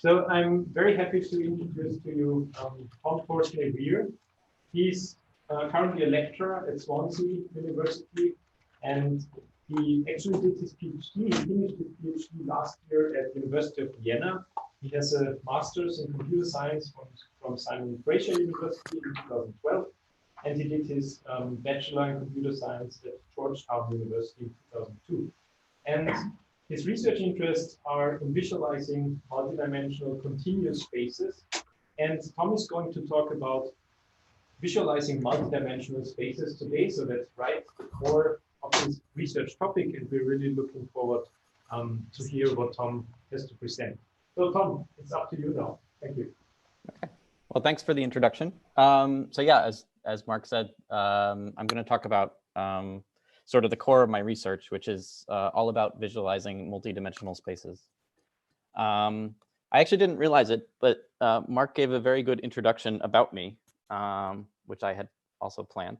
So I'm very happy to introduce to you Tom Torsney-Weir. He's currently a lecturer at Swansea University, and he actually did his PhD. He finished his PhD last year at the University of Vienna. He has a master's in computer science from Simon Fraser University in 2012, and he did his bachelor in computer science at Georgetown University in 2002. And his research interests are in visualizing multidimensional continuous spaces. And Tom is going to talk about visualizing multidimensional spaces today. So that's right at the core of this research topic. And we're really looking forward to hear what Tom has to present. So Tom, it's up to you now. Thank you. Okay. Well, thanks for the introduction. So yeah, as Mark said, I'm going to talk about sort of the core of my research, which is all about visualizing multidimensional spaces. I actually didn't realize it, but Mark gave a very good introduction about me, which I had also planned.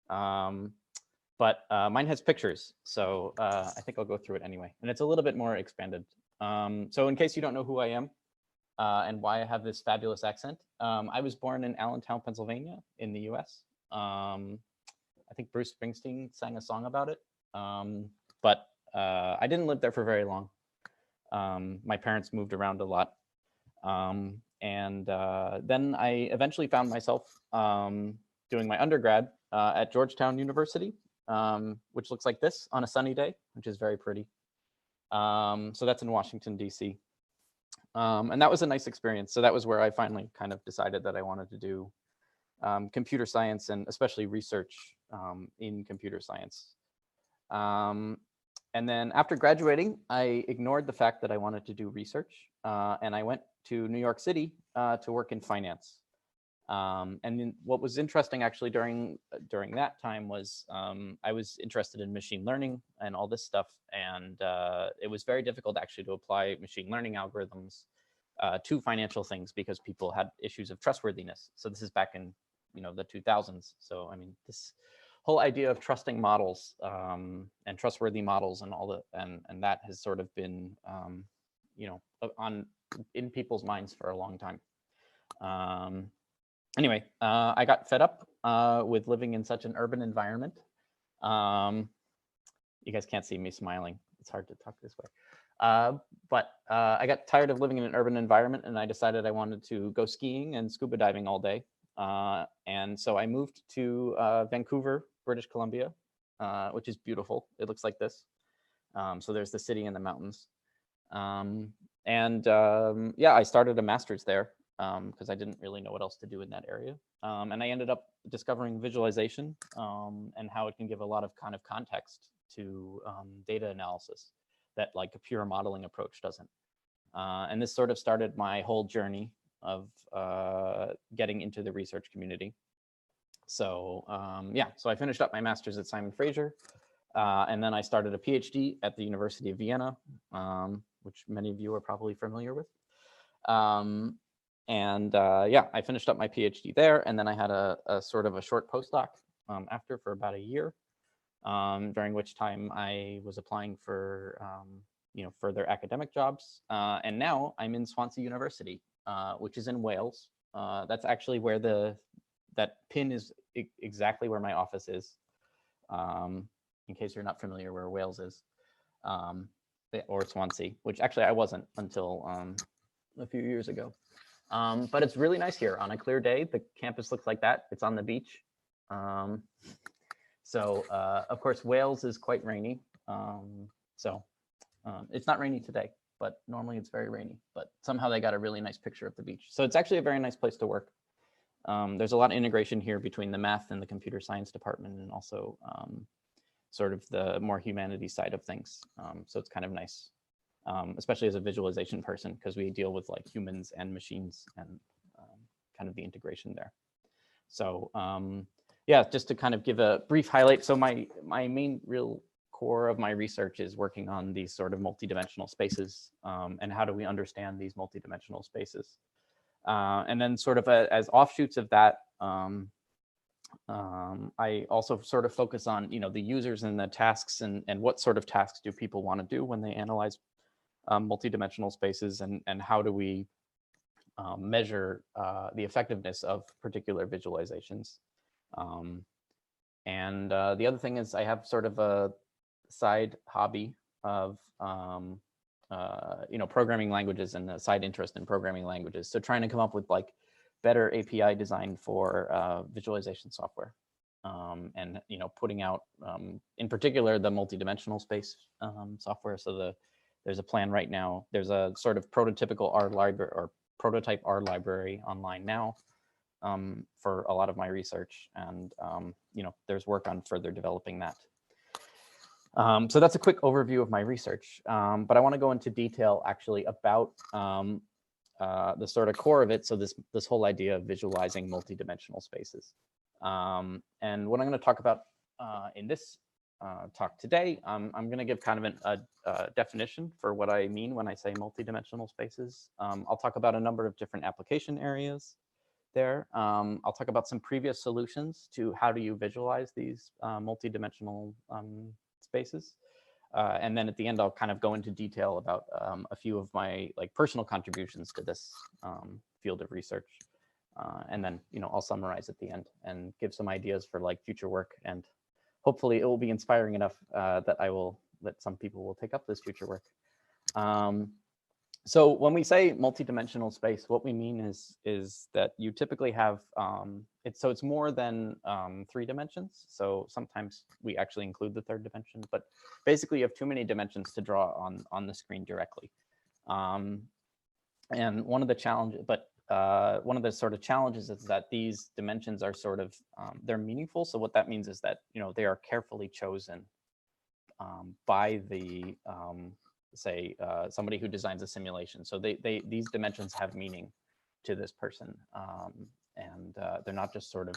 But mine has pictures, so I think I'll go through it anyway. And it's a little bit more expanded. So in case you don't know who I am and why I have this fabulous accent, I was born in Allentown, Pennsylvania in the US. I think Bruce Springsteen sang a song about it, but I didn't live there for very long. My parents moved around a lot. And then I eventually found myself doing my undergrad at Georgetown University, which looks like this on a sunny day, which is very pretty. So that's in Washington, DC. And that was a nice experience. So that was where I finally kind of decided that I wanted to do computer science and especially research in computer science. And then after graduating, I ignored the fact that I wanted to do research and I went to New York City to work in finance. And then what was interesting actually during that time was I was interested in machine learning and all this stuff. And it was very difficult actually to apply machine learning algorithms to financial things because people had issues of trustworthiness. So this is back in the 2000s. So I mean, this whole idea of trusting models and trustworthy models and all and that has sort of been in people's minds for a long time. Anyway, I got fed up with living in such an urban environment. You guys can't see me smiling. It's hard to talk this way. But I got tired of living in an urban environment and I decided I wanted to go skiing and scuba diving all day. And so I moved to Vancouver, British Columbia, which is beautiful. It looks like this. So there's the city and the mountains. Yeah, I started a master's there because I didn't really know what else to do in that area. And I ended up discovering visualization and how it can give a lot of kind of context to data analysis that like a pure modeling approach doesn't. And this sort of started my whole journey of getting into the research community. So yeah, so I finished up my master's at Simon Fraser, and then I started a PhD at the University of Vienna, which many of you are probably familiar with. Yeah, I finished up my PhD there, and then I had a sort of a short postdoc after for about a year, during which time I was applying for further academic jobs. And now I'm in Swansea University, which is in Wales. That's actually where that pin is exactly where my office is. In case you're not familiar where Wales is, or Swansea, which actually I wasn't until a few years ago. But it's really nice here on a clear day. The campus looks like that. It's on the beach. So of course, Wales is quite rainy. It's not rainy today, but normally it's very rainy, but somehow they got a really nice picture of the beach. So it's actually a very nice place to work. There's a lot of integration here between the math and the computer science department and also sort of the more humanities side of things. So it's kind of nice, especially as a visualization person, because we deal with like humans and machines and kind of the integration there. So yeah, just to kind of give a brief highlight. So my main real core of my research is working on these sort of multidimensional spaces and how do we understand these multidimensional spaces. And then sort of as offshoots of that, I also sort of focus on, the users and the tasks and what sort of tasks do people want to do when they analyze multidimensional spaces and how do we measure the effectiveness of particular visualizations. And the other thing is I have sort of a side hobby of programming languages and a side interest in programming languages. So trying to come up with like better API design for visualization software, and putting out in particular the multidimensional space software. So there's a plan right now. There's a sort of prototypical R library or prototype R library online now for a lot of my research, and there's work on further developing that. So that's a quick overview of my research, but I want to go into detail actually about the sort of core of it. So this whole idea of visualizing multidimensional spaces, and what I'm going to talk about in this talk today, I'm going to give kind of a definition for what I mean when I say multidimensional spaces. I'll talk about a number of different application areas there. I'll talk about some previous solutions to how do you visualize these multidimensional spaces. And then at the end, I'll kind of go into detail about a few of my personal contributions to this field of research. And then, I'll summarize at the end and give some ideas for future work. And hopefully it will be inspiring enough that some people will take up this future work. So when we say multidimensional space, what we mean is that you typically have, it's more than 3 dimensions. So sometimes we actually include the 3rd dimension, but basically you have too many dimensions to draw on the screen directly. And one of the sort of challenges is that these dimensions are sort of, they're meaningful. So what that means is that, they are carefully chosen by the, say somebody who designs a simulation. So these dimensions have meaning to this person, and they're not just sort of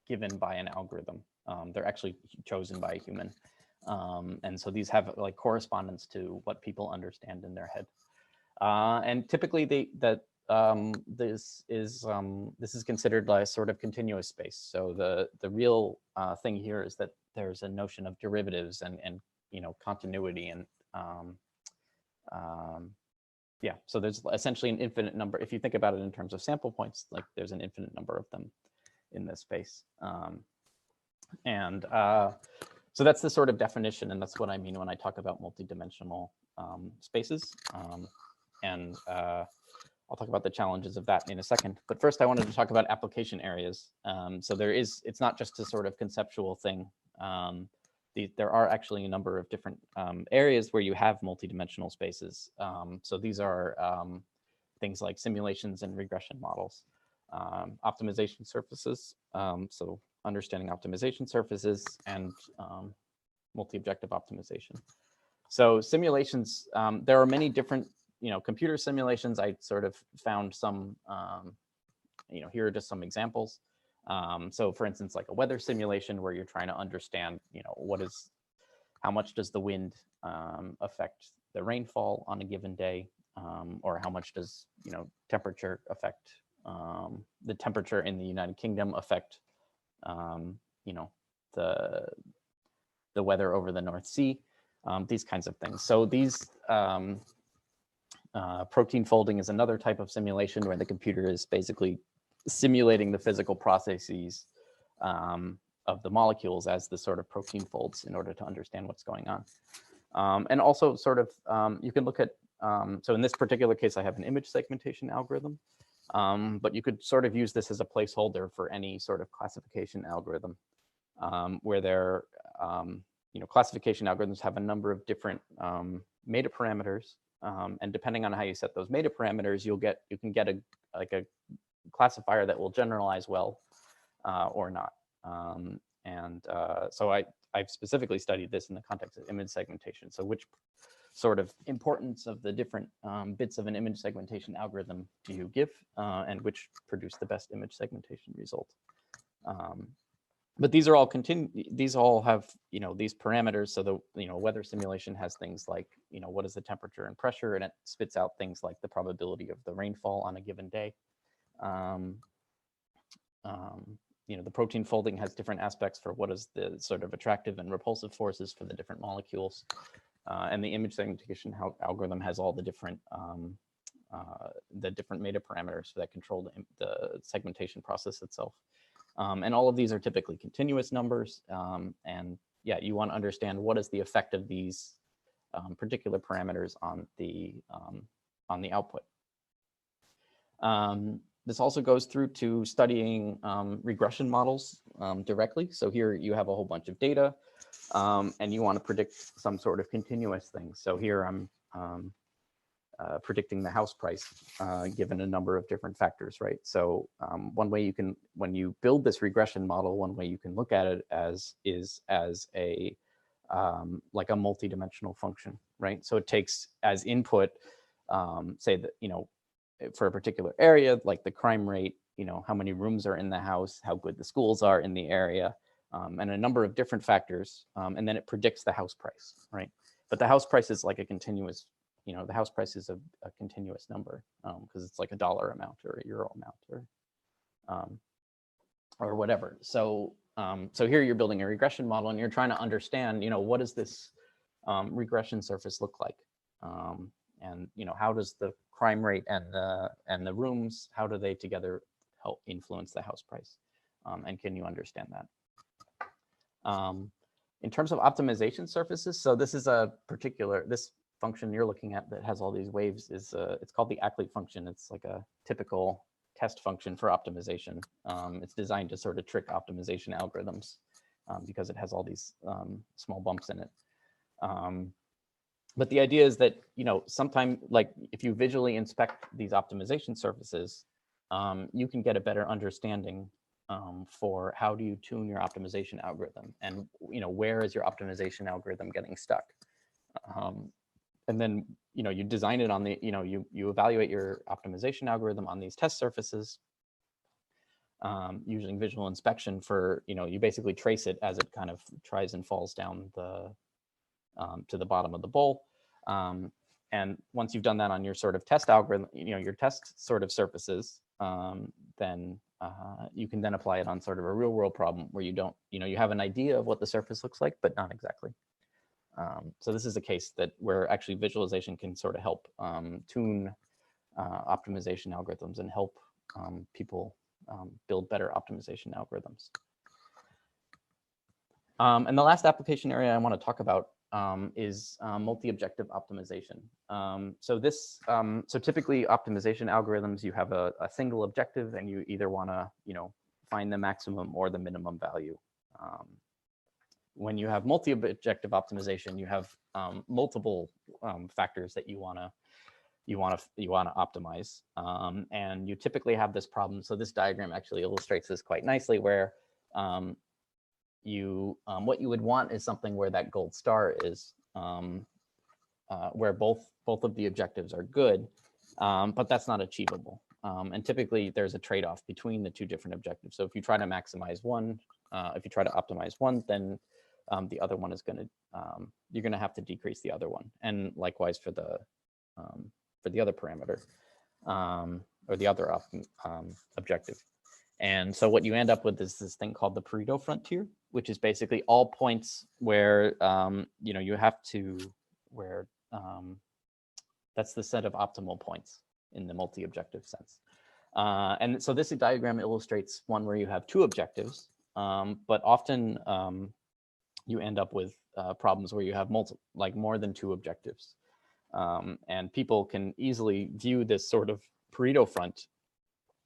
given by an algorithm. They're actually chosen by a human, and so these have correspondence to what people understand in their head. And typically this is considered like sort of continuous space. So the real thing here is that there's a notion of derivatives and continuity, and yeah, so there's essentially an infinite number. If you think about it in terms of sample points, there's an infinite number of them in this space. So that's the sort of definition, and that's what I mean when I talk about multidimensional spaces. And I'll talk about the challenges of that in a second. But first, I wanted to talk about application areas. So it's not just a sort of conceptual thing. There are actually a number of different areas where you have multidimensional spaces. So these are things like simulations and regression models, optimization surfaces, so understanding optimization surfaces, and multi-objective optimization. So simulations, there are many different, computer simulations. I sort of found some, here are just some examples. So for instance, like a weather simulation where you're trying to understand, how much does the wind affect the rainfall on a given day, or how much does, temperature affect, the temperature in the United Kingdom affect, the weather over the North Sea, these kinds of things. So these protein folding is another type of simulation where the computer is basically simulating the physical processes of the molecules as the sort of protein folds in order to understand what's going on. And also sort of, you can look at, so in this particular case, I have an image segmentation algorithm, but you could sort of use this as a placeholder for any sort of classification algorithm, where there, classification algorithms have a number of different meta parameters, and depending on how you set those meta parameters, you can get a classifier that will generalize well or not. So I've specifically studied this in the context of image segmentation. So which sort of importance of the different bits of an image segmentation algorithm do you give, and which produce the best image segmentation result? But these are all these all have, these parameters. So the, weather simulation has things like, what is the temperature and pressure, and it spits out things like the probability of the rainfall on a given day. The protein folding has different aspects for what is the sort of attractive and repulsive forces for the different molecules. And the image segmentation algorithm has all the different meta parameters that control the segmentation process itself. And all of these are typically continuous numbers. And yeah, you want to understand what is the effect of these particular parameters on the output. This also goes through to studying regression models directly. So here you have a whole bunch of data, and you want to predict some sort of continuous thing. So here I'm predicting the house price given a number of different factors, right? So one way you can, when you build this regression model, one way you can look at it is as a like a multi-dimensional function, right? So it takes as input, say that, for a particular area, like the crime rate, how many rooms are in the house, how good the schools are in the area, and a number of different factors, and then it predicts the house price, right? But the house price is like a continuous, the house price is a continuous number because it's like a dollar amount or a euro amount or whatever. So so here you're building a regression model and you're trying to understand, what does this regression surface look like? And how does the crime rate and the rooms, how do they together help influence the house price? And can you understand that? In terms of optimization surfaces, so this is this function you're looking at that has all these waves is it's called the Ackley function. It's like a typical test function for optimization. It's designed to sort of trick optimization algorithms because it has all these small bumps in it. But the idea is that, sometime, like if you visually inspect these optimization surfaces, you can get a better understanding for how do you tune your optimization algorithm and, where is your optimization algorithm getting stuck? And then, you design it on the, you evaluate your optimization algorithm on these test surfaces using visual inspection for, you basically trace it as it kind of tries and falls down to the bottom of the bowl. And once you've done that on your sort of test algorithm, your test sort of surfaces, then you can then apply it on sort of a real world problem where you don't, you have an idea of what the surface looks like, but not exactly. So this is a case where actually visualization can sort of help tune optimization algorithms and help people build better optimization algorithms. And the last application area I want to talk about is multi-objective optimization. So typically optimization algorithms, you have a single objective and you either want to, find the maximum or the minimum value. When you have multi-objective optimization, you have multiple factors that you want to optimize, and you typically have this problem. So this diagram actually illustrates this quite nicely, where what you would want is something where that gold star is, where both of the objectives are good, but that's not achievable. And typically there's a trade-off between the two different objectives. So if you try to maximize one, if you try to optimize one, then the other one is going to, you're going to have to decrease the other one. And likewise for the other parameter or the other objective. And so what you end up with is this thing called the Pareto frontier, which is basically all points where, you have to, where that's the set of optimal points in the multi-objective sense. And so this diagram illustrates one where you have two objectives, but often you end up with problems where you have more than two objectives. And people can easily view this sort of Pareto front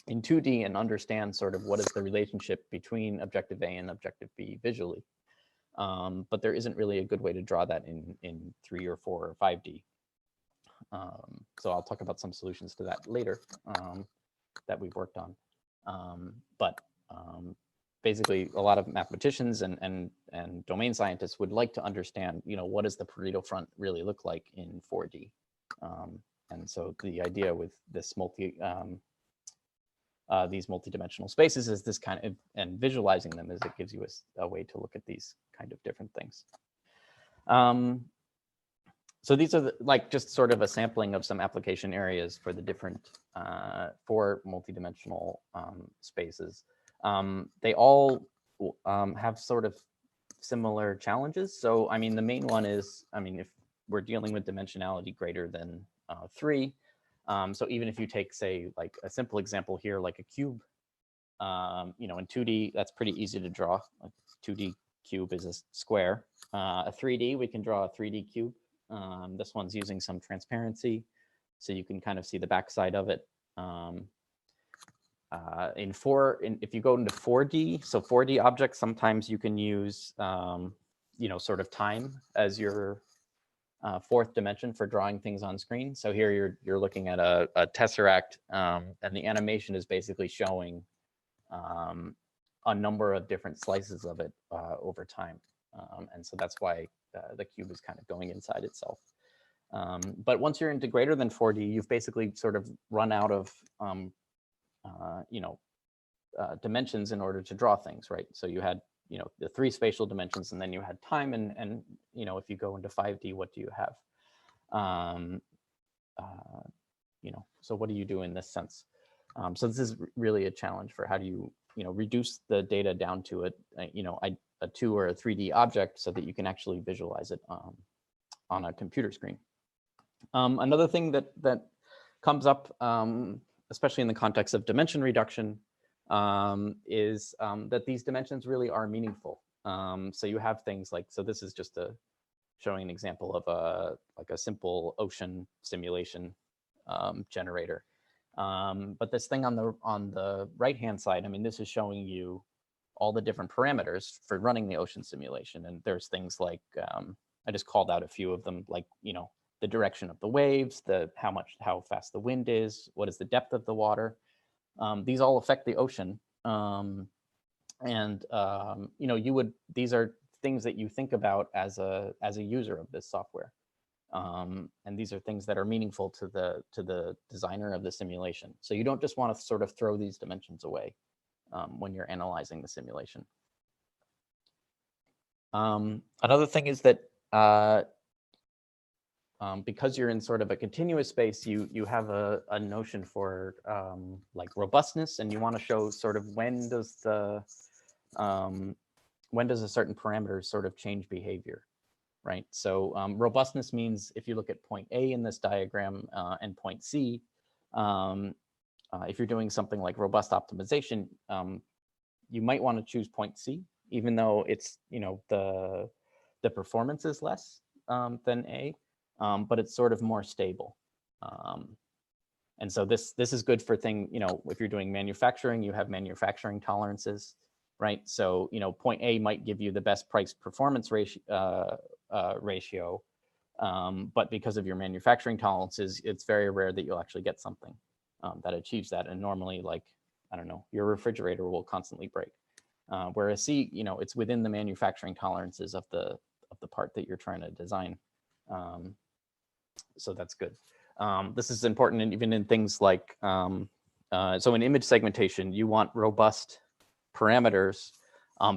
in 2D and understand sort of what is the relationship between objective A and objective B visually. But there isn't really a good way to draw that in 3 or 4 or 5D. So I'll talk about some solutions to that later that we've worked on. But basically, a lot of mathematicians and domain scientists would like to understand, what does the Pareto front really look like in 4D? And so the idea with this these multi-dimensional spaces is this kind of, and visualizing them is it gives you a way to look at these kind of different things. So these are just sort of a sampling of some application areas for the different, for multi-dimensional spaces. They all have sort of similar challenges. So, I mean, the main one is, we're dealing with dimensionality greater than 3. So even if you take, say, like a simple example here, like a cube, you know, in 2D, that's pretty easy to draw. A 2D cube is a square. A 3D, we can draw a 3D cube. This one's using some transparency, so you can kind of see the backside of it. If you go into 4D, so 4D objects, sometimes you can use, you know, sort of time as your fourth dimension for drawing things on screen. So here you're looking at a tesseract, and the animation is basically showing a number of different slices of it over time. And so that's why the cube is kind of going inside itself. But once you're into greater than 4D, you've basically sort of run out of you know, dimensions in order to draw things, right? So you had, you know, the 3 spatial dimensions, and then you had time, and you know, if you go into 5D, what do you have? You know, so what do you do in this sense? So this is really a challenge for how do you, you know, reduce the data down to you know, a 2 or a 3D object so that you can actually visualize it on a computer screen. Another thing that comes up, especially in the context of dimension reduction, is that these dimensions really are meaningful. So you have things like, so this is just showing an example of like a simple ocean simulation generator. But this thing on the right-hand side, I mean, this is showing you all the different parameters for running the ocean simulation. And there's things like, I just called out a few of them, like, you know, the direction of the waves, how fast the wind is, what is the depth of the water. These all affect the ocean. You know, these are things that you think about as a user of this software. And these are things that are meaningful to the designer of the simulation. So you don't just want to sort of throw these dimensions away when you're analyzing the simulation. Another thing is that because you're in sort of a continuous space, you have a notion for like robustness, and you want to show sort of when does a certain parameter sort of change behavior, right? So robustness means if you look at point A in this diagram and point C, if you're doing something like robust optimization, you might want to choose point C, even though it's, you know, the performance is less than A. But it's sort of more stable. And so this is good for you know, if you're doing manufacturing, you have manufacturing tolerances, right? So, you know, point A might give you the best price performance ratio, but because of your manufacturing tolerances, it's very rare that you'll actually get something that achieves that. And normally, like, I don't know, your refrigerator will constantly break. Whereas C, you know, it's within the manufacturing tolerances of the part that you're trying to design. So that's good. This is important even in things like, so in image segmentation, you want robust parameters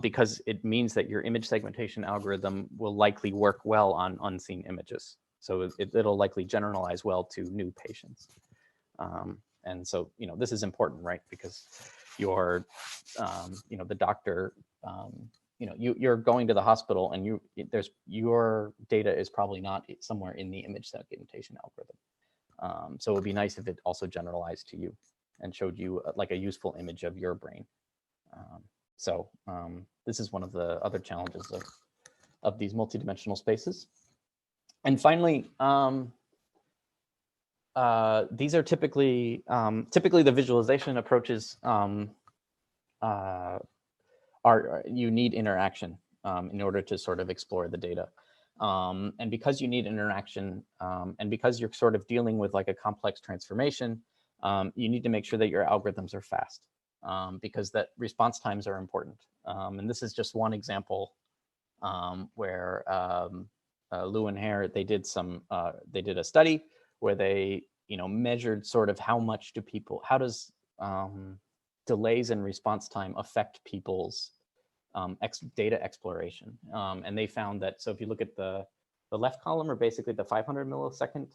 because it means that your image segmentation algorithm will likely work well on unseen images. So it'll likely generalize well to new patients. And so, you know, this is important, right? Because you're, you know, the doctor, you know, you're going to the hospital, and your data is probably not somewhere in the image segmentation algorithm. So it would be nice if it also generalized to you and showed you like a useful image of your brain. This is one of the other challenges of these multidimensional spaces. And finally, these are typically the visualization approaches you need interaction in order to sort of explore the data. And because you need interaction, and because you're sort of dealing with like a complex transformation, you need to make sure that your algorithms are fast, because that response times are important. And this is just one example where Lou and Hare, they did a study where they, you know, measured sort of how does delays in response time affect people's data exploration. And they found that, so if you look at the left column are basically the 500 millisecond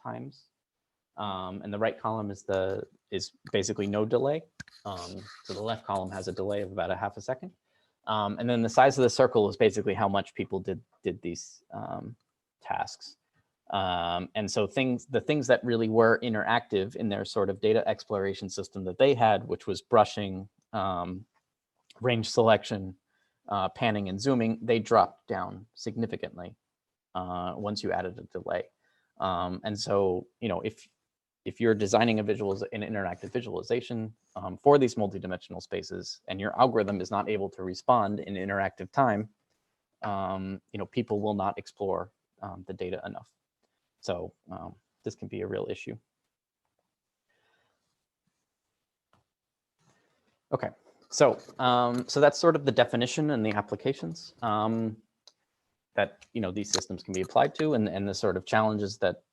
times, and the right column is basically no delay. So the left column has a delay of about a half a second. And then the size of the circle is basically how much people did these tasks. And so the things that really were interactive in their sort of data exploration system that they had, which was brushing, range selection, panning and zooming, they dropped down significantly once you added a delay. And so, if you're designing an interactive visualization for these multidimensional spaces, and your algorithm is not able to respond in interactive time, people will not explore the data enough. So this can be a real issue. Okay, so that's sort of the definition and the applications that these systems can be applied to, and the sort of challenges that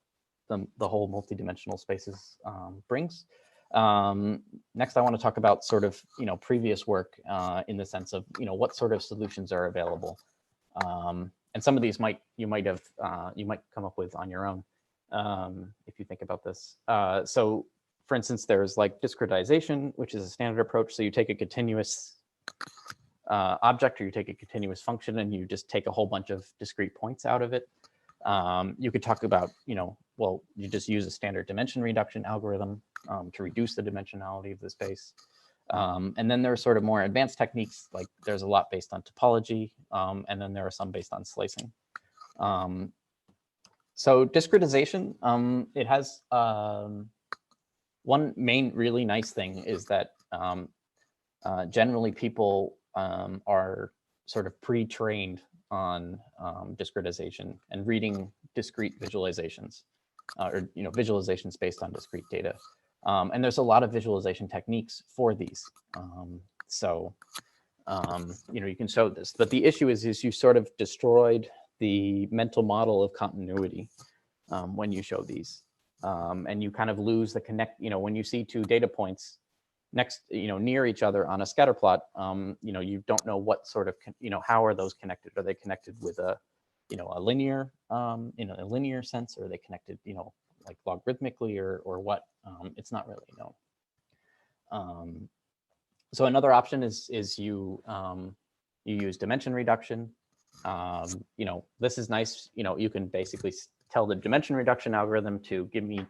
the whole multidimensional spaces brings. Next, I want to talk about sort of previous work in the sense of what sort of solutions are available, and some of these you might come up with on your own if you think about this. So, for instance, there's like discretization, which is a standard approach. So you take a continuous object, or you take a continuous function, and you just take a whole bunch of discrete points out of it. You could talk about, well, you just use a standard dimension reduction algorithm to reduce the dimensionality of the space. And then there are sort of more advanced techniques, like there's a lot based on topology, and then there are some based on slicing. So discretization, it has one main really nice thing is that generally people are sort of pre-trained on discretization and reading discrete visualizations, or visualizations based on discrete data. And there's a lot of visualization techniques for these. So you can show this, but the issue is you sort of destroyed the mental model of continuity when you show these, and you kind of lose the connect. When you see two data points next, near each other on a scatter plot, you don't know what sort of, how are those connected? Are they connected with a linear, in a linear sense, or are they connected, like logarithmically, or what? It's not really known. So another option is you use dimension reduction. This is nice. You can basically tell the dimension reduction algorithm to give me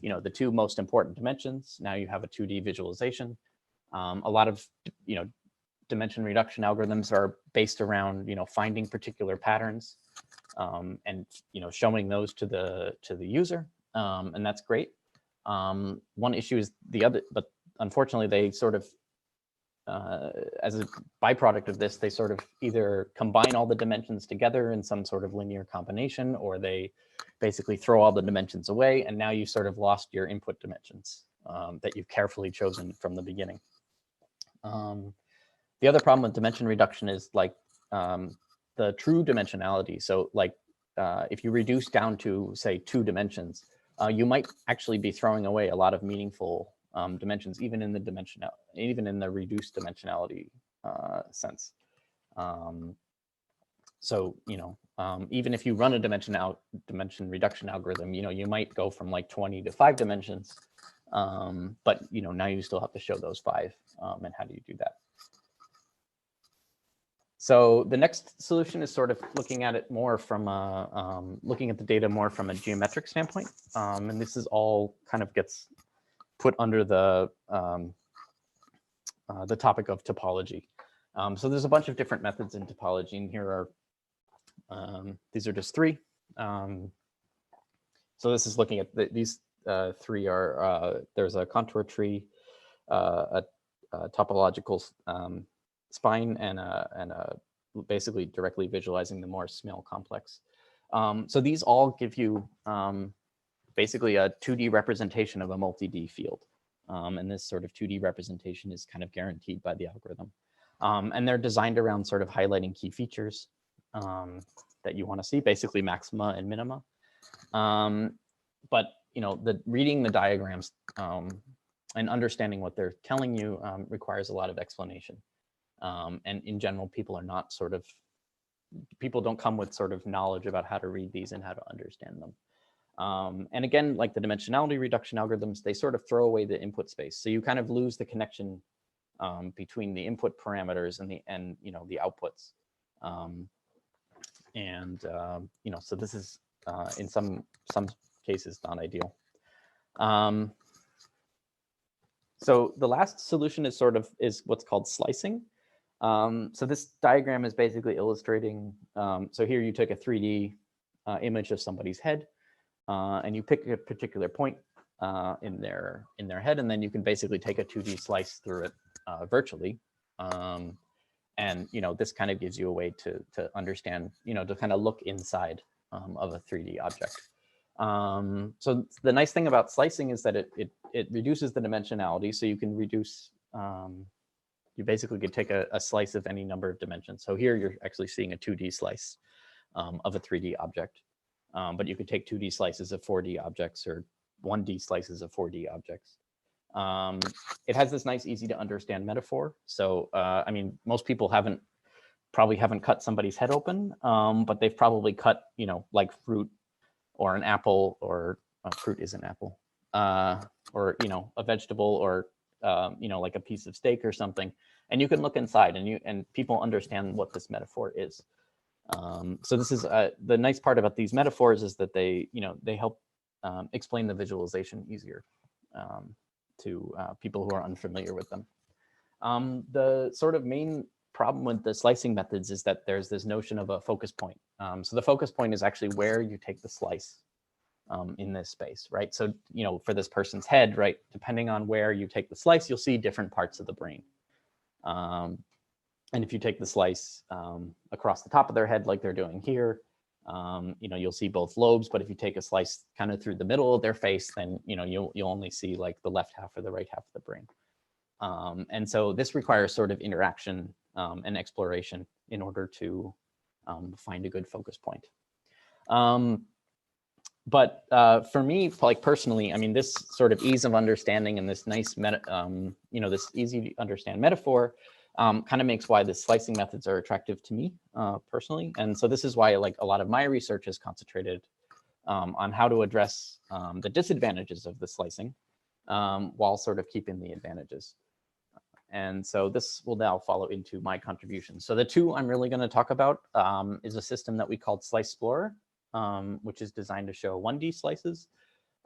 the two most important dimensions. Now you have a 2D visualization. A lot of dimension reduction algorithms are based around finding particular patterns and showing those to the user, and that's great. One issue is but unfortunately they sort of as a byproduct of this, they sort of either combine all the dimensions together in some sort of linear combination, or they basically throw all the dimensions away, and now you've sort of lost your input dimensions that you've carefully chosen from the beginning. The other problem with dimension reduction is like the true dimensionality. So like if you reduce down to, say, 2 dimensions, you might actually be throwing away a lot of meaningful dimensions, even in the reduced dimensionality sense. So even if you run a dimension reduction algorithm, you might go from like 20 to 5 dimensions, but now you still have to show those 5, and how do you do that? So the next solution is sort of looking at it more from looking at the data more from a geometric standpoint, and this is all kind of gets put under the topic of topology. So there's a bunch of different methods in topology, and here are these are just 3. So this is looking at these 3 are there's a contour tree, a topological spine, and basically directly visualizing the more small complex. So these all give you basically a 2D representation of a multi-D field. And this sort of 2D representation is kind of guaranteed by the algorithm. And they're designed around sort of highlighting key features that you want to see, basically maxima and minima. But reading the diagrams and understanding what they're telling you requires a lot of explanation. And in general, people don't come with sort of knowledge about how to read these and how to understand them. And again, like the dimensionality reduction algorithms, they sort of throw away the input space. So you kind of lose the connection between the input parameters and the outputs. So this is in some cases not ideal. So the last solution is what's called slicing. So this diagram is basically illustrating, so here you took a 3D image of somebody's head, and you pick a particular point in their head, and then you can basically take a 2D slice through it virtually. And this kind of gives you a way to understand, to kind of look inside of a 3D object. So the nice thing about slicing is that it reduces the dimensionality, so you can reduce. You basically could take a slice of any number of dimensions. So here you're actually seeing a 2D slice of a 3D object, but you could take 2D slices of 4D objects or 1D slices of 4D objects. It has this nice, easy to understand metaphor. So, I mean, most people probably haven't cut somebody's head open, but they've probably cut, like fruit or an apple, or fruit is an apple, or, a vegetable, or, like a piece of steak or something. And you can look inside, and people understand what this metaphor is. So this is the nice part about these metaphors is that they help explain the visualization easier to people who are unfamiliar with them. The sort of main problem with the slicing methods is that there's this notion of a focus point. So the focus point is actually where you take the slice in this space, right? So, for this person's head, right, depending on where you take the slice, you'll see different parts of the brain. And if you take the slice across the top of their head, like they're doing here, you'll see both lobes. But if you take a slice kind of through the middle of their face, then you'll only see like the left half or the right half of the brain. And so this requires sort of interaction and exploration in order to find a good focus point. But for me, like personally, I mean, this sort of ease of understanding and this nice, this easy to understand metaphor kind of makes why the slicing methods are attractive to me personally. And so this is why like a lot of my research is concentrated on how to address the disadvantages of the slicing while sort of keeping the advantages. And so this will now follow into my contribution. So the two I'm really going to talk about is a system that we called Sliceplorer, which is designed to show 1D slices,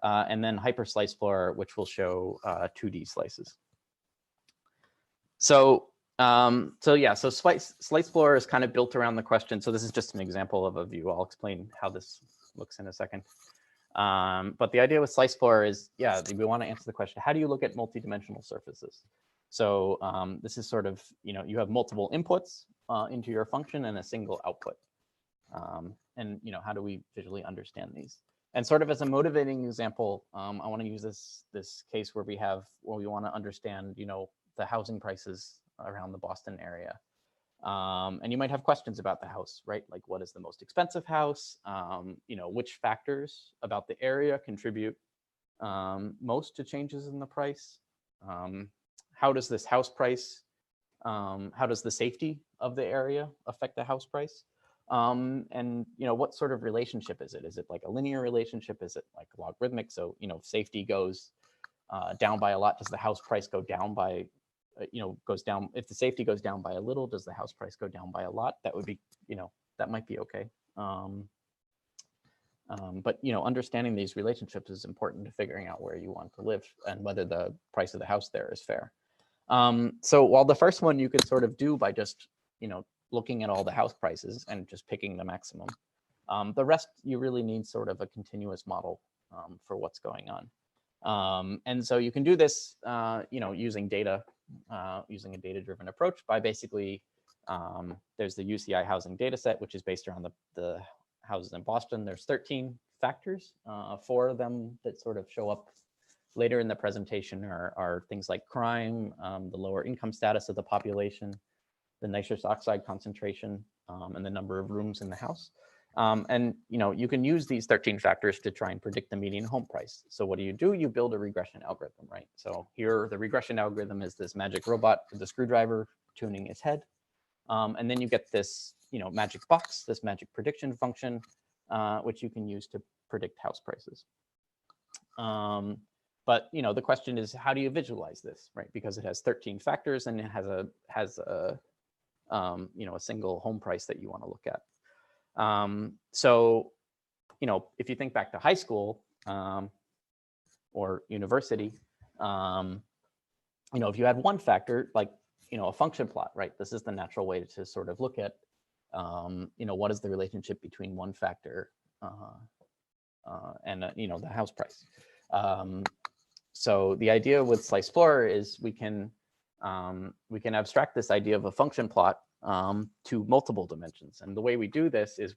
and then Hypersliceplorer, which will show 2D slices. So Sliceplorer is kind of built around the question. So this is just an example of a view. I'll explain how this looks in a second. But the idea with Sliceplorer is, we want to answer the question, how do you look at multidimensional surfaces? So this is sort of, you have multiple inputs into your function and a single output. And how do we visually understand these? And sort of as a motivating example, I want to use this case where we want to understand, the housing prices around the Boston area. And you might have questions about the house, right? Like, what is the most expensive house? Which factors about the area contribute most to changes in the price? How does this house price, how does the safety of the area affect the house price? And what sort of relationship is it? Is it like a linear relationship? Is it like logarithmic? So if safety goes down by a lot, does the house price go down by, goes down? If the safety goes down by a little, does the house price go down by a lot? That would be, that might be okay. But understanding these relationships is important to figuring out where you want to live and whether the price of the house there is fair. So while the first one you could sort of do by just looking at all the house prices and just picking the maximum, the rest you really need sort of a continuous model for what's going on. And so you can do this using data, using a data-driven approach by basically there's the UCI housing dataset, which is based around the houses in Boston. There's 13 factors. 4 of them that sort of show up later in the presentation are things like crime, the lower income status of the population, the nitrous oxide concentration, and the number of rooms in the house. And you can use these 13 factors to try and predict the median home price. So what do? You build a regression algorithm, right? So here the regression algorithm is this magic robot with the screwdriver tuning its head. And then you get this magic box, this magic prediction function, which you can use to predict house prices. But the question is, how do you visualize this, right? Because it has 13 factors and it has a single home price that you want to look at. So you know, if you think back to high school or university, you know, if you had one factor, like, you know, a function plot, right? This is the natural way to sort of look at, you know, what is the relationship between one factor and, you know, the house price. So the idea with Sliceplorer is we can abstract this idea of a function plot to multiple dimensions. And the way we do this is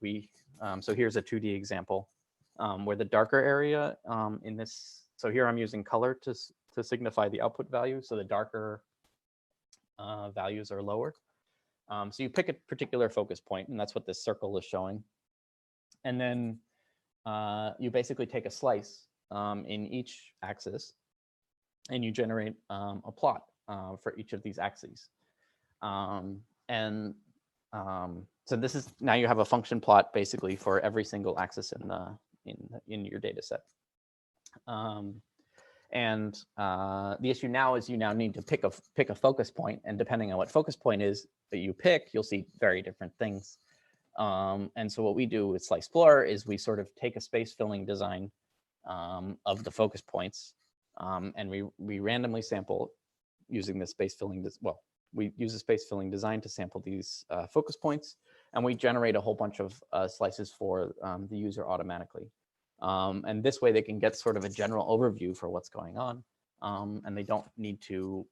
so here's a 2D example where the darker area in this, so here I'm using color to signify the output value. So the darker values are lower. So you pick a particular focus point, and that's what this circle is showing. And then you basically take a slice in each axis, and you generate a plot for each of these axes. So this is, now you have a function plot basically for every single axis in your data set. The issue now is you now need to pick a focus point, and depending on what focus point is that you pick, you'll see very different things. And so what we do with Sliceplorer is we sort of take a space filling design of the focus points, and we randomly sample using the space filling. Well, we use a space filling design to sample these focus points, and we generate a whole bunch of slices for the user automatically. And this way they can get sort of a general overview for what's going on, and they don't need to,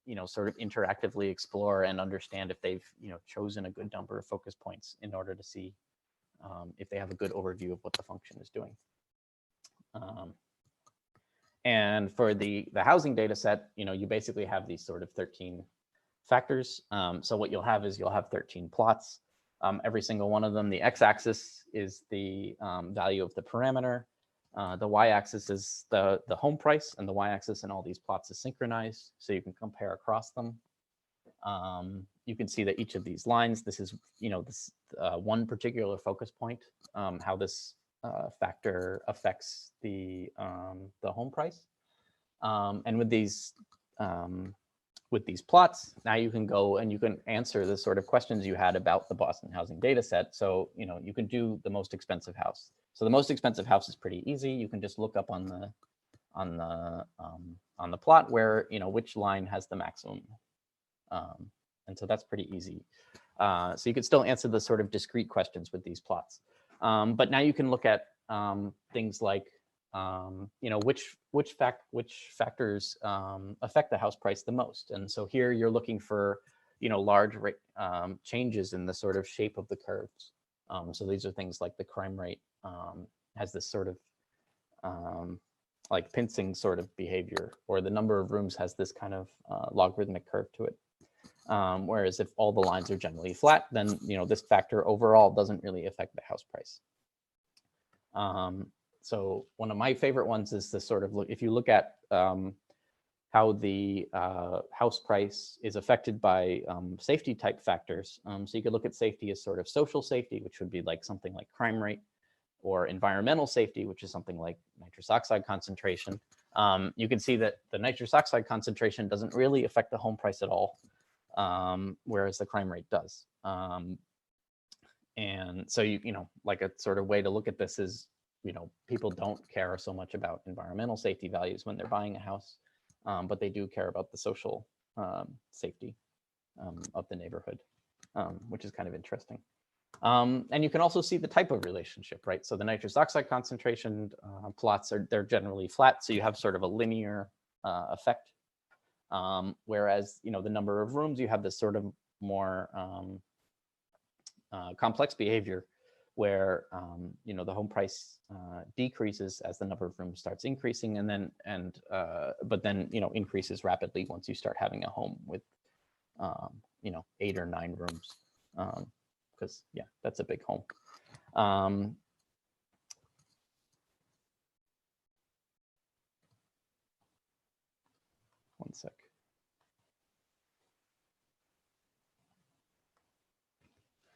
you know, sort of interactively explore and understand if they've, you know, chosen a good number of focus points in order to see if they have a good overview of what the function is doing. And for the housing data set, you know, you basically have these sort of 13 factors. So what you'll have is you'll have 13 plots. Every single one of them, the x-axis is the value of the parameter. The y-axis is the home price, and the y-axis in all these plots is synchronized, so you can compare across them. You can see that each of these lines, this is, you know, this one particular focus point, how this factor affects the home price. And with these plots, now you can go and you can answer the sort of questions you had about the Boston housing data set. So, you know, you can do the most expensive house. So the most expensive house is pretty easy. You can just look up on the plot where, you know, which line has the maximum. And so that's pretty easy. So you could still answer the sort of discrete questions with these plots. But now you can look at things like, you know, which factors affect the house price the most. And so here you're looking for, you know, large changes in the sort of shape of the curves. So these are things like the crime rate has this sort of like pincing sort of behavior, or the number of rooms has this kind of logarithmic curve to it. Whereas if all the lines are generally flat, then, you know, this factor overall doesn't really affect the house price. So one of my favorite ones is this sort of look, if you look at how the house price is affected by safety type factors. So you could look at safety as sort of social safety, which would be like something like crime rate, or environmental safety, which is something like nitrous oxide concentration. You can see that the nitrous oxide concentration doesn't really affect the home price at all, whereas the crime rate does. And so, you know, like a sort of way to look at this is, you know, people don't care so much about environmental safety values when they're buying a house, but they do care about the social safety of the neighborhood, which is kind of interesting. And you can also see the type of relationship, right? So the nitrous oxide concentration plots they're generally flat, so you have sort of a linear effect. Whereas, you know, the number of rooms, you have this sort of more complex behavior where, you know, the home price decreases as the number of rooms starts increasing, and then, but then, you know, increases rapidly once you start having a home with, you know, 8 or 9 rooms. Because, yeah, that's a big home. One sec.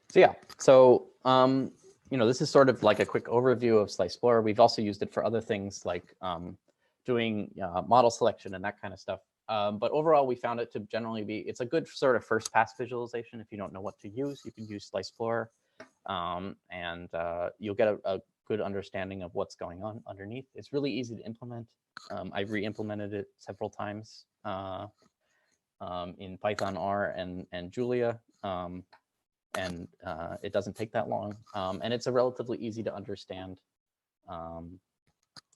So yeah, so you know, this is sort of like a quick overview of Sliceplorer. We've also used it for other things like doing model selection and that kind of stuff. But overall, we found it to generally be, it's a good sort of first pass visualization. If you don't know what to use, you can use Sliceplorer. and you'll get a good understanding of what's going on underneath. It's really easy to implement. I've re-implemented it several times in Python, R, and Julia, and it doesn't take that long. And it's a relatively easy to understand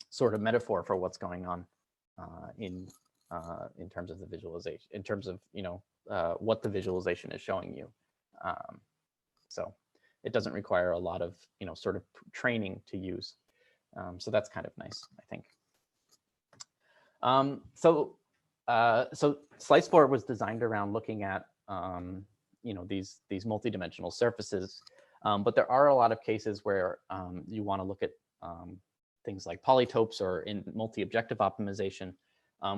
sort of metaphor for what's going on in terms of the visualization, in terms of what the visualization is showing you. So it doesn't require a lot of sort of training to use. So that's kind of nice, I think. So Sliceplorer was designed around looking at these multidimensional surfaces, but there are a lot of cases where you want to look at things like polytopes or in multi-objective optimization,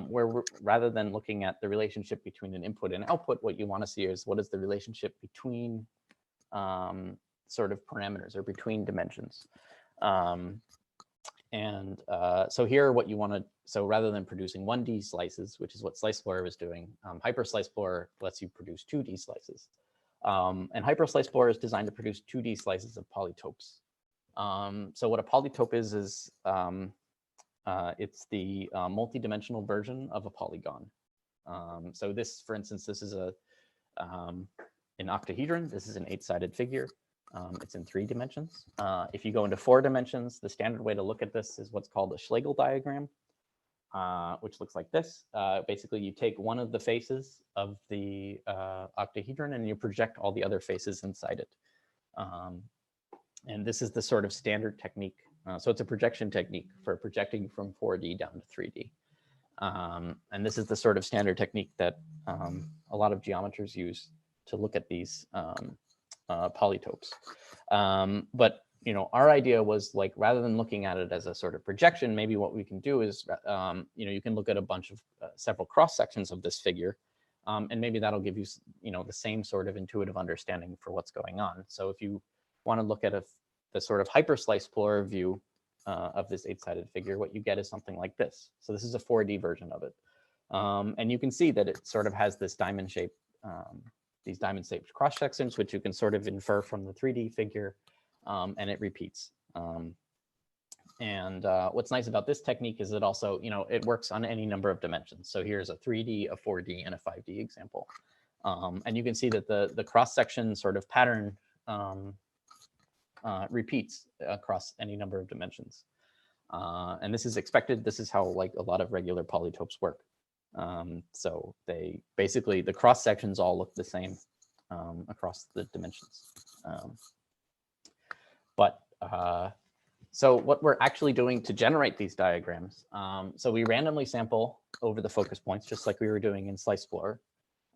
where rather than looking at the relationship between an input and output, what you want to see is what is the relationship between sort of parameters or between dimensions. So here what you want to, so rather than producing 1D slices, which is what Sliceplorer was doing, Hypersliceplorer lets you produce 2D slices. And Hypersliceplorer is designed to produce 2D slices of polytopes. So what a polytope is it's the multi-dimensional version of a polygon. So this, for instance, this is an octahedron. This is an 8-sided figure. It's in 3 dimensions. If you go into 4 dimensions, the standard way to look at this is what's called a Schlegel diagram, which looks like this. Basically, you take one of the faces of the octahedron and you project all the other faces inside it. And this is the sort of standard technique. So it's a projection technique for projecting from 4D down to 3D. And this is the sort of standard technique that a lot of geometers use to look at these polytopes. But our idea was, like, rather than looking at it as a sort of projection, maybe what we can do is you can look at a bunch of several cross sections of this figure, and maybe that'll give you the same sort of intuitive understanding for what's going on. So if you want to look at the sort of Hypersliceplorer view of this 8-sided figure, what you get is something like this. So this is a 4D version of it, and you can see that it sort of has this diamond shape. These diamond-shaped cross sections, which you can sort of infer from the 3D figure, and it repeats. What's nice about this technique is it also, it works on any number of dimensions. So here's a 3D, a 4D, and a 5D example. And you can see that the cross-section sort of pattern repeats across any number of dimensions. And this is expected. This is how, like, a lot of regular polytopes work. So they basically, the cross sections all look the same across the dimensions. So what we're actually doing to generate these diagrams, so we randomly sample over the focus points, just like we were doing in Sliceplorer.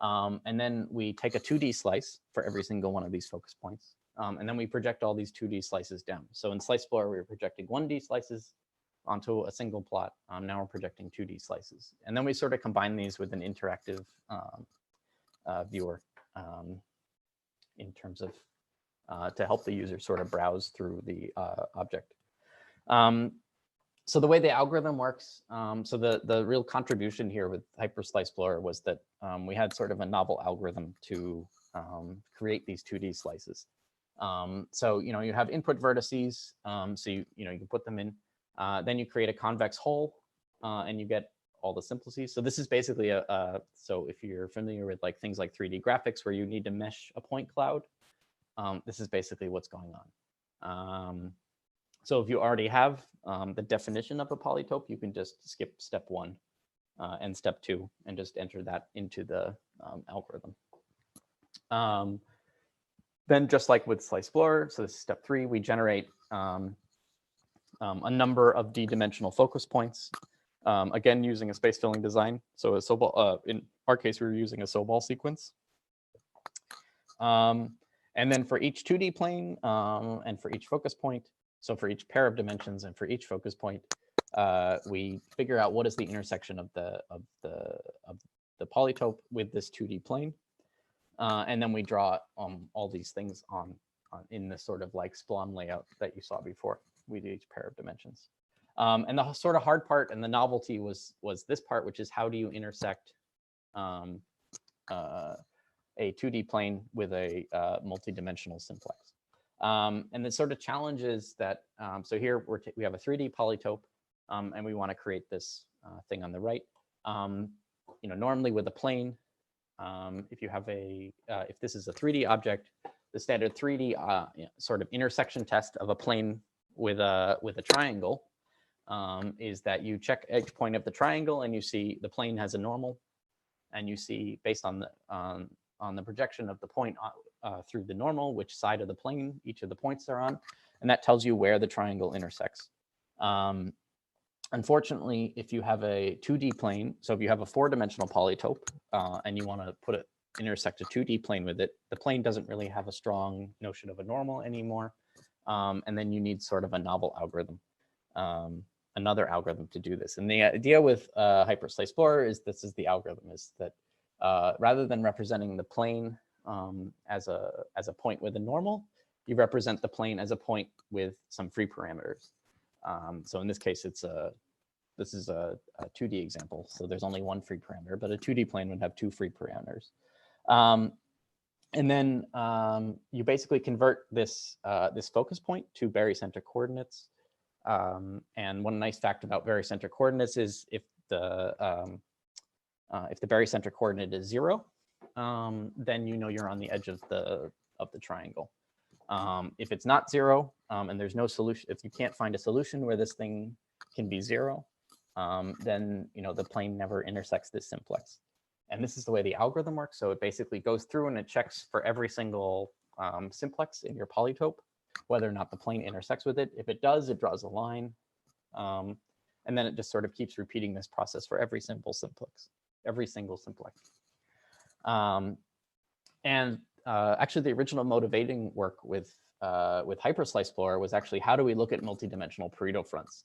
And then we take a 2D slice for every single one of these focus points. And then we project all these 2D slices down. So in Sliceplorer, we were projecting 1D slices onto a single plot. Now we're projecting 2D slices. And then we sort of combine these with an interactive viewer in terms of to help the user sort of browse through the object. So the way the algorithm works, so the real contribution here with Hypersliceplorer was that we had sort of a novel algorithm to create these 2D slices. So you have input vertices, so you can put them in. Then you create a convex hole, and you get all the simplices. So this is basically so if you're familiar with like things like 3D graphics where you need to mesh a point cloud, this is basically what's going on. So if you already have the definition of a polytope, you can just skip step 1 and step 2 and just enter that into the algorithm. Then just like with Sliceplorer, so this is step 3, we generate a number of d-dimensional focus points, again, using a space filling design. So in our case, we were using a Sobol sequence. And then for each 2D plane and for each focus point, so for each pair of dimensions and for each focus point, we figure out what is the intersection of the polytope with this 2D plane. And then we draw all these things in this sort of like Splon layout that you saw before with each pair of dimensions. And the sort of hard part and the novelty was this part, which is how do you intersect a 2D plane with a multi-dimensional simplex. And the sort of challenge is that, so here we have a 3D polytope, and we want to create this thing on the right. Normally with a plane, if you have if this is a 3D object, the standard 3D sort of intersection test of a plane with a triangle is that you check each point of the triangle and you see the plane has a normal, and you see based on the projection of the point through the normal which side of the plane each of the points are on, and that tells you where the triangle intersects. Unfortunately, if you have a 2D plane, so if you have a 4-dimensional polytope and you want to intersect a 2D plane with it, the plane doesn't really have a strong notion of a normal anymore. And then you need sort of a novel algorithm, another algorithm to do this. And the idea with Hypersliceplorer is this is the algorithm, is that rather than representing the plane as a point with a normal, you represent the plane as a point with some free parameters. So in this case, this is a 2D example. So there's only one free parameter, but a 2D plane would have 2 free parameters. And then you basically convert this focus point to barycentric coordinates. And one nice fact about barycentric coordinates is if the barycentric coordinate is 0, then you know you're on the edge of the triangle. If it's not 0 and there's no solution, if you can't find a solution where this thing can be 0, then the plane never intersects this simplex. And this is the way the algorithm works. So it basically goes through and it checks for every single simplex in your polytope whether or not the plane intersects with it. If it does, it draws a line. And then it just sort of keeps repeating this process for every single simplex. Actually, the original motivating work with Hypersliceplorer was actually how do we look at multidimensional Pareto fronts.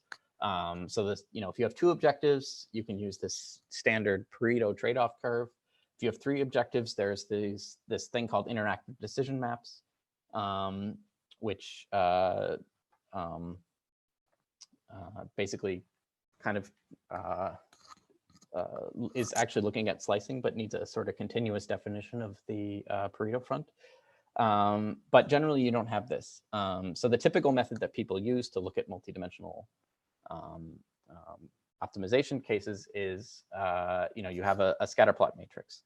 So this, if you have 2 objectives, you can use this standard Pareto trade-off curve. If you have 3 objectives, there's this thing called interactive decision maps, which basically kind of is actually looking at slicing, but needs a sort of continuous definition of the Pareto front. But generally, you don't have this. So the typical method that people use to look at multidimensional optimization cases is, you have a scatter plot matrix.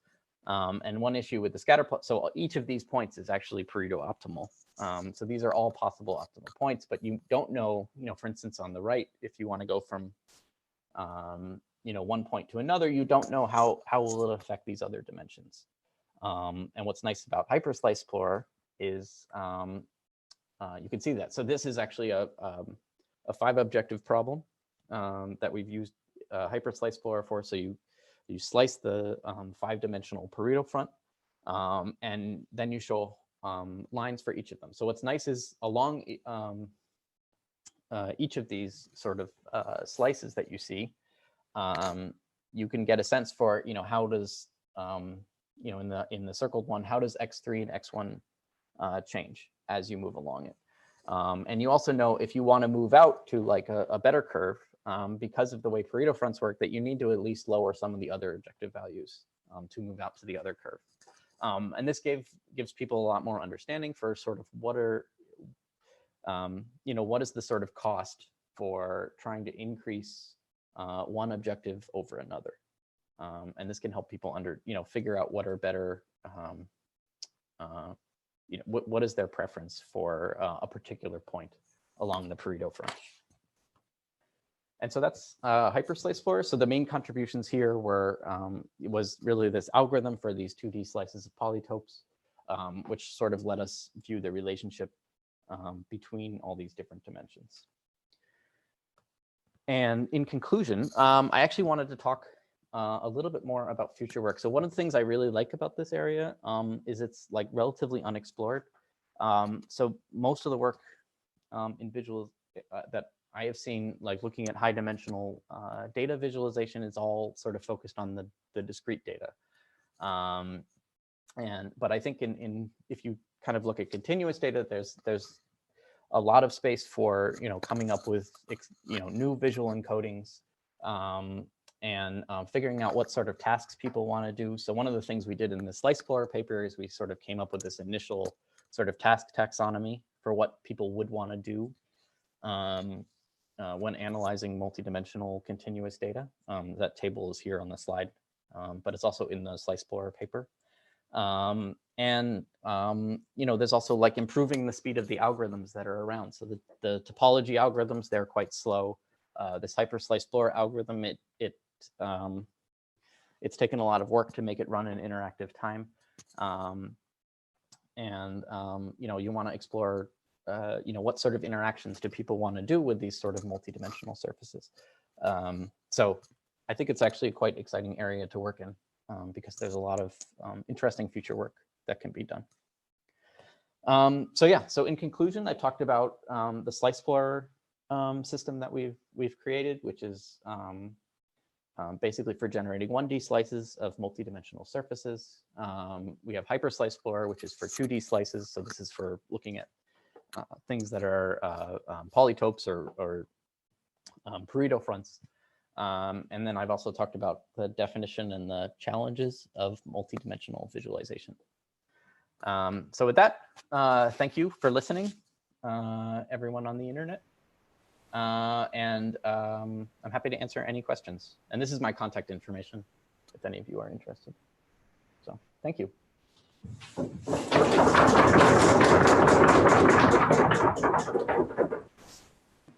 And one issue with the scatter plot, so each of these points is actually Pareto optimal. So these are all possible optimal points, but you don't know, for instance, on the right, if you want to go from, one point to another, you don't know how will it affect these other dimensions. And what's nice about Hypersliceplorer is you can see that. So this is actually a 5-objective problem that we've used Hypersliceplorer for. So you slice the 5-dimensional Pareto front, and then you show lines for each of them. So what's nice is along each of these sort of slices that you see, you can get a sense for, how does, in the circled one, how does x3 and x1 change as you move along it. And you also know if you want to move out to like a better curve, because of the way Pareto fronts work, that you need to at least lower some of the other objective values to move out to the other curve. And this gives people a lot more understanding for sort of what is the sort of cost for trying to increase one objective over another. And this can help people figure out what are better, what is their preference for a particular point along the Pareto front. And so that's Hypersliceplorer. So the main contributions here was really this algorithm for these 2D slices of polytopes, which sort of let us view the relationship between all these different dimensions. And in conclusion, I actually wanted to talk a little bit more about future work. So one of the things I really like about this area is it's like relatively unexplored. So most of the work in visual that I have seen, like looking at high dimensional data visualization, is all sort of focused on the discrete data. But I think if you kind of look at continuous data, there's a lot of space for coming up with new visual encodings and figuring out what sort of tasks people want to do. So one of the things we did in the Sliceplorer paper is we sort of came up with this initial sort of task taxonomy for what people would want to do when analyzing multidimensional continuous data. That table is here on the slide, but it's also in the Sliceplorer paper. There's also like improving the speed of the algorithms that are around. So the topology algorithms, they're quite slow. This Hypersliceplorer algorithm, it's taken a lot of work to make it run in interactive time. You want to explore, what sort of interactions do people want to do with these sort of multidimensional surfaces? So I think it's actually a quite exciting area to work in because there's a lot of interesting future work that can be done. So in conclusion, I talked about the Sliceplorer system that we've created, which is basically for generating 1D slices of multidimensional surfaces. We have Hypersliceplorer, which is for 2D slices. So this is for looking at things that are polytopes or Pareto fronts. And then I've also talked about the definition and the challenges of multidimensional visualization. So with that, thank you for listening, everyone on the internet. I'm happy to answer any questions. And this is my contact information if any of you are interested. So thank you.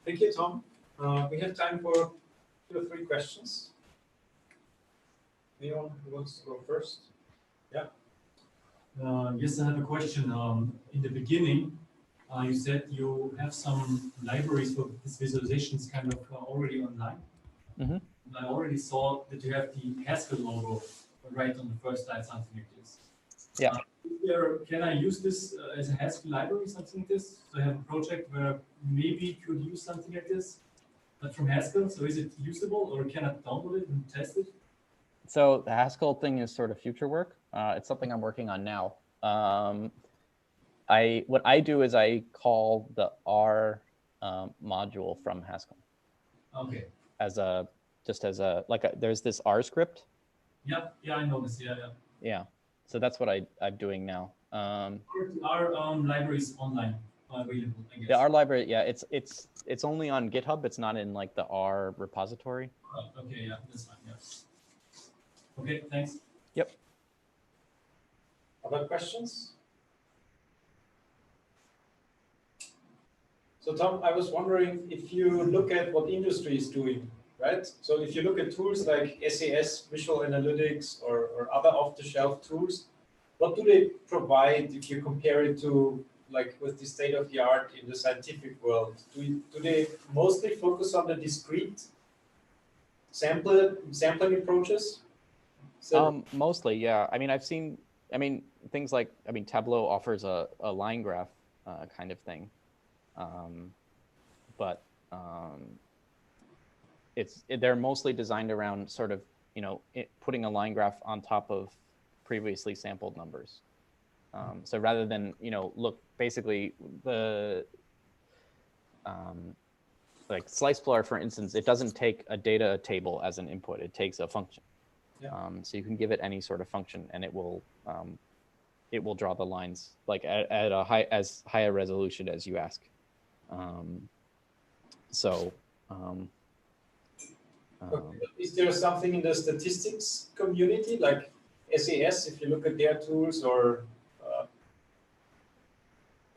Thank you, Tom. We have time for 2 or 3 questions. Anyone who wants to go first? Yeah. Yes, I have a question. In the beginning, you said you have some libraries for these visualizations kind of already online. Mm-hmm. I already saw that you have the Haskell logo right on the first slide, something like this. Yeah. Can I use this as a Haskell library, something like this? So I have a project where maybe could use something like this, but from Haskell. So is it usable, or can I download it and test it? So the Haskell thing is sort of future work. It's something I'm working on now. What I do is I call the R module from Haskell. Okay. There's this R script. Yeah, I know this. Yeah. So that's what I'm doing now. Our library is online available, I guess. The R library, yeah, it's only on GitHub. It's not in like the R repository. Okay, yeah, that's fine. Yeah. Okay, thanks. Yep. Other questions? So Tom, I was wondering if you look at what industry is doing, right? So if you look at tools like SAS, Visual Analytics, or other off-the-shelf tools, what do they provide if you compare it to like with the state of the art in the scientific world? Do they mostly focus on the discrete sampling approaches? So, mostly, yeah. Things like, Tableau offers a line graph kind of thing. They're mostly designed around sort of, putting a line graph on top of previously sampled numbers. So rather than, look, basically like Sliceplorer, for instance, it doesn't take a data table as an input, it takes a function. yeah. So you can give it any sort of function and it will draw the lines like at as high a resolution as you ask. Is there something in the statistics community, like SAS, if you look at their tools, or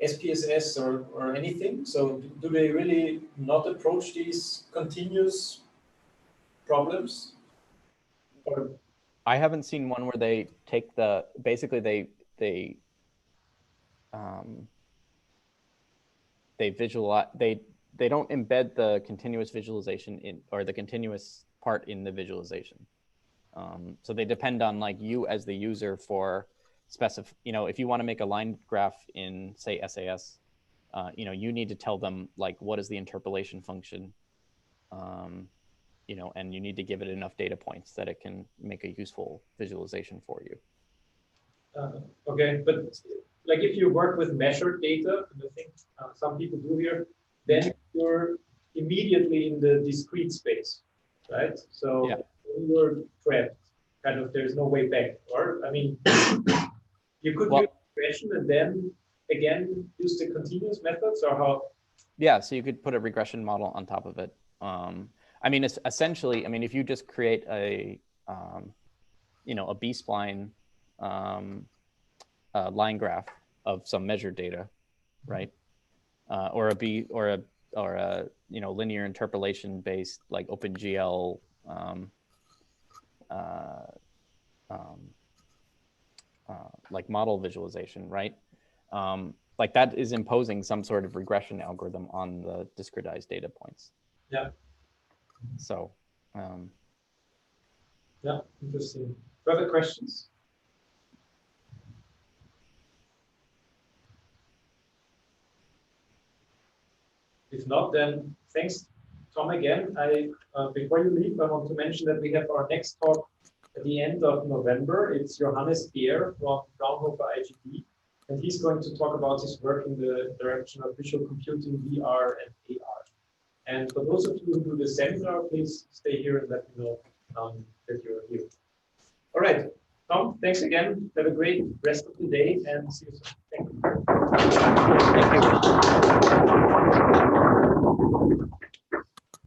SPSS or anything? So do they really not approach these continuous problems? Or I haven't seen one where they take basically they visualize, they don't embed the continuous visualization or the continuous part in the visualization. So they depend on like you as the user for if you want to make a line graph in say SAS, you need to tell them like what is the interpolation function, and you need to give it enough data points that it can make a useful visualization for you. Okay, but like if you work with measured data, and I think some people do here, then you're immediately in the discrete space, right? So yeah. You're trapped, kind of, there's no way back. Or, you could do regression and then again use the continuous methods, or how? Yeah, so you could put a regression model on top of it. I mean, it's essentially, I mean, if you just create a, a B-spline line graph of some measured data, right? Or a linear interpolation based like OpenGL like model visualization, right? Like that is imposing some sort of regression algorithm on the discretized data points. Yeah. So. Yeah, interesting. Further questions? If not, then thanks, Tom, again. Before you leave, I want to mention that we have our next talk at the end of November. It's Johannes Gehr from Fraunhofer ICG, and he's going to talk about his work in the direction of visual computing, VR, and AR. And for those of you who do the seminar, please stay here and let me know that you're here. All right, Tom, thanks again. Have a great rest of the day and see you soon. Thank you. Thank you.